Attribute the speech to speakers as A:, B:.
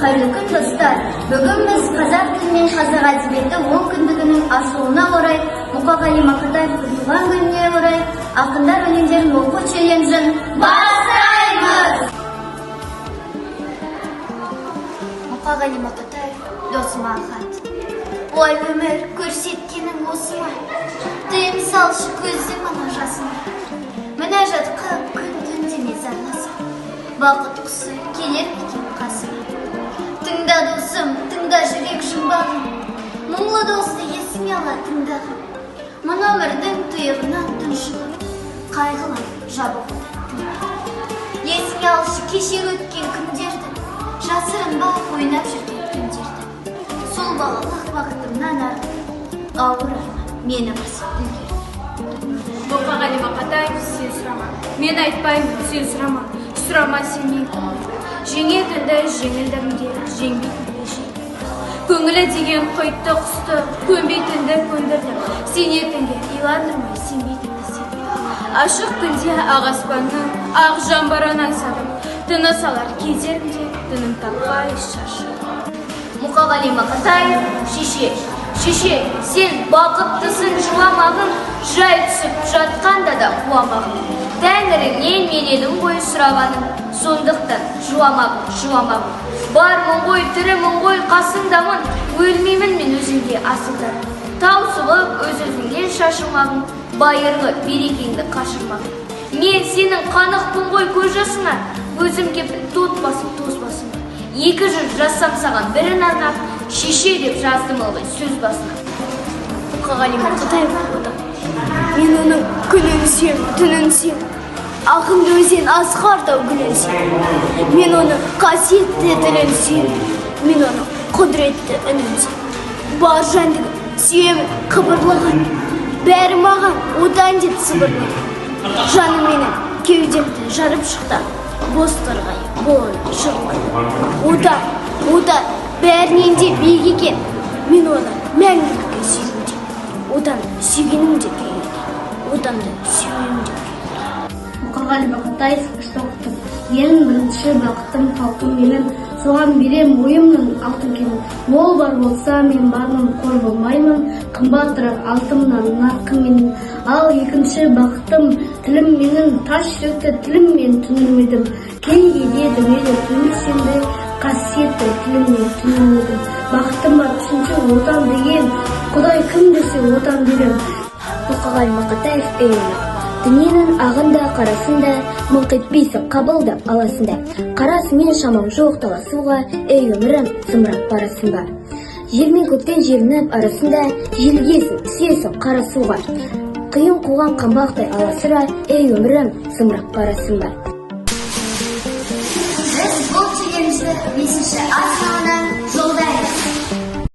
A: Қайырлы күн достар. Бүгін біз қазақ тілі мен қазақ әдебиеті 10 күндігінің ашылуына орай, Мұқағали Мақатаевтың туған күніне орай, ақындар өлеңдерін оқу челленджін бастаймыз. Мұқағали Мақатаев досыма хат. Ой, өмір көрсеткенің осы ма? Тыйым салшы көзім ана жасыма. Мінәжат қылып күн деме зарласам. Бақыт құсы келер екен қасыма. Тыңда досым, тыңда жүрек жұмбағын. Мұңлы досты есіңе ала тыңдағын. Мұны өмірдің тұйығынан тұншығып, қайғылан жабығуда. Есіңе алшы кешер өткен күндерді, жасырынба ойнап жүрген күндерді. Сол балалық бақытымнан артып, ауыр мені басып үлгерді.
B: Мұқағали Мақатаев, сен сұрама. Мен айтпаймын, сен сұрама. Сұрама сен мен кім? Жеңетінді жеңілдімде, жеңбейтінді жеңді. Көңілі деген қойтты құсты, көнбейтінді көндірді. Сенетінге иландырмай, сенбейтінді сенді. Ашық күнде ақ аспанның ақ жамбарын аңсадым. Тыныс алар кезерімде, тыным таппай шашырдым.
A: Мұқағали Мақатаев, шеше, сен бақыттысың жыламағын, жай түсіп жатқанда да қуамағын. Тәңіріңнен мен едім ғой сұрағаным, сондықтан жыламағын. Бармын ғой, тірімін ғой, қасыңдамын, өлмеймін мен өзіңде асылдан. Таусылып өз-өзіңнен шашылмағын, байырлы берекеңді қашырмағын. Мен сенің қанықпын ғой көз жасыңа, өзім кепіл тот басым, тоз басым. Екі жүз жазсам саған бірін арнап, шеше деп жаздым ылғай сөз басына.
B: Мұқағали Мақатаев одан. Мен оның күнін сүйем, түнін сүйем. Ақынды өзен асқартау гүлін сүйем. Мен оның қасиетті тілін сүйем. Мен оның құдіретті үнін сүйем. Бар жәндігін сүйемін қыбырлаған. Бәрі маған одан деп сыбырлаған. Жаным менің кеудемді жарып шықты. Бос қырғай, болын шырылған. Одан бәрінен де биік екен. Мен оны мәңгілікке сүйемде. Одан сүйгенім де күйеді. Одан да сүйгенім де күйеді.
C: Мұқағали Мақатаев кішті оқытым. Ең бірінші бақытым халқым менің, соған берем ойымның алтын кенін. Мол бар болса мен бармын, қор болмаймын, қымбатырақ алтыннан нарқым менің. Ал екінші бақытым тілім менің, тас жүректі тілім мен түнілмедім. Кейге дүниеде түнілсенді, қасиетті тілім мен түнілмедім. Бақытым бар үшінші отан деген, Құдай кім десе отан берем.
D: Мұқағали Мақатаев өйіні. Дүниенің ағында қарасында, мыңқ етпейсің қабылдап аласында. Қарасымен шамам жоқ таласуға, ей өмірім зымырап барасың ба. Жер мен көктен жерініп арасында, желгесің, түсесің қарасуға. Қиын қуған қамбақтай аласыра, ей өмірім зымырап барасың ба.
A: Біз бұл челленджді 5-ші